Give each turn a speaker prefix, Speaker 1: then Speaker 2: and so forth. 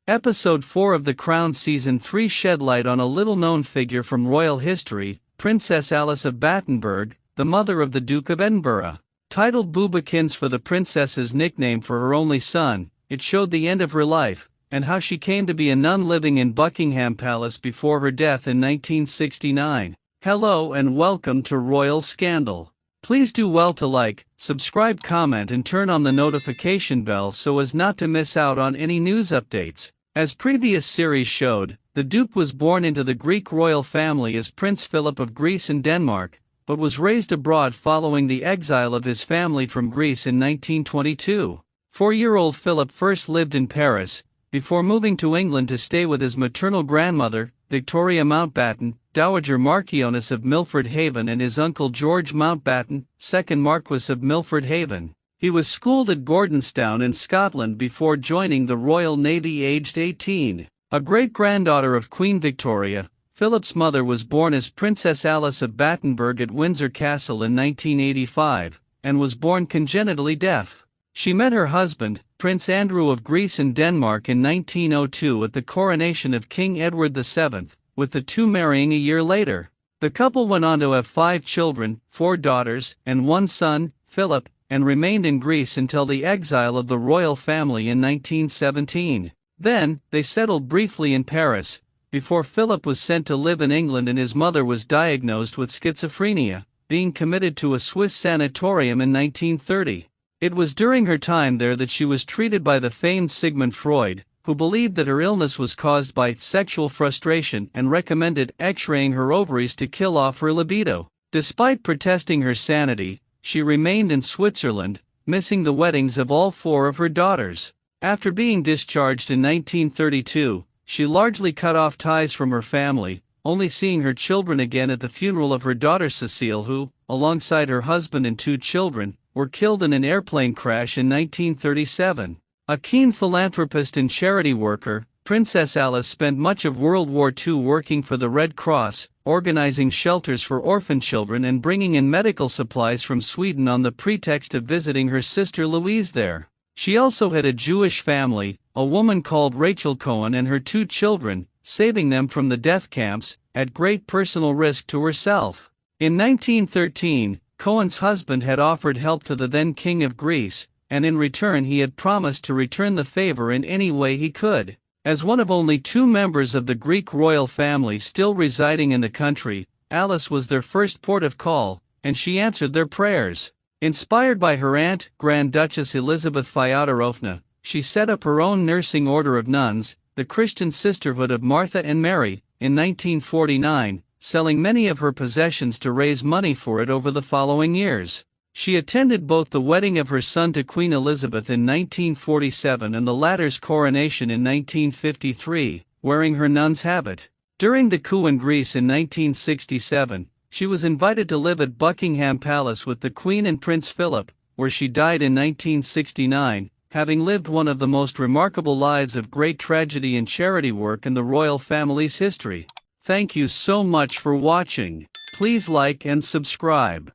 Speaker 1: Episode 4 of The Crown Season 3 shed light on a little-known figure from royal history, Princess Alice of Battenberg, the mother of the Duke of Edinburgh. Titled Bubakins for the princess's nickname for her only son, it showed the end of her life, and how she came to be a nun living in Buckingham Palace before her death in 1969. Hello and welcome to Royal Scandal. Please do well to like, subscribe, comment and turn on the notification bell so as not to miss out on any news updates. As previous series showed, the Duke was born into the Greek royal family as Prince Philip of Greece and Denmark, but was raised abroad following the exile of his family from Greece in 1922. 4-year-old Philip first lived in Paris, before moving to England to stay with his maternal grandmother, Victoria Mountbatten, Dowager Marchioness of Milford Haven, and his uncle George Mountbatten, 2nd Marquess of Milford Haven. He was schooled at Gordonstoun in Scotland before joining the Royal Navy aged 18. A great-granddaughter of Queen Victoria, Philip's mother was born as Princess Alice of Battenberg at Windsor Castle in 1985, and was born congenitally deaf. She met her husband, Prince Andrew of Greece and Denmark in 1902 at the coronation of King Edward VII, with the two marrying a year later. The couple went on to have 5 children, 4 daughters, and 1 son, Philip, and remained in Greece until the exile of the royal family in 1917. Then, they settled briefly in Paris, before Philip was sent to live in England and his mother was diagnosed with schizophrenia, being committed to a Swiss sanatorium in 1930. It was during her time there that she was treated by the famed Sigmund Freud, who believed that her illness was caused by sexual frustration and recommended X-raying her ovaries to kill off her libido. Despite protesting her sanity, she remained in Switzerland, missing the weddings of all 4 of her daughters. After being discharged in 1932, she largely cut off ties from her family, only seeing her children again at the funeral of her daughter Cecile, who, alongside her husband and 2 children, were killed in an airplane crash in 1937. A keen philanthropist and charity worker, Princess Alice spent much of World War II working for the Red Cross, organizing shelters for orphan children and bringing in medical supplies from Sweden on the pretext of visiting her sister Louise there. She also had a Jewish family, a woman called Rachel Cohen and her 2 children, saving them from the death camps, at great personal risk to herself. In 1913, Cohen's husband had offered help to the then King of Greece, and in return he had promised to return the favor in any way he could. As one of only 2 members of the Greek royal family still residing in the country, Alice was their first port of call, and she answered their prayers. Inspired by her aunt, Grand Duchess Elizabeth Fyodorovna, she set up her own nursing order of nuns, the Christian Sisterhood of Martha and Mary, in 1949, selling many of her possessions to raise money for it over the following years. She attended both the wedding of her son to Queen Elizabeth in 1947 and the latter's coronation in 1953, wearing her nun's habit. During the coup in Greece in 1967, she was invited to live at Buckingham Palace with the Queen and Prince Philip, where she died in 1969, having lived one of the most remarkable lives of great tragedy and charity work in the royal family's history. Thank you so much for watching. Please like and subscribe.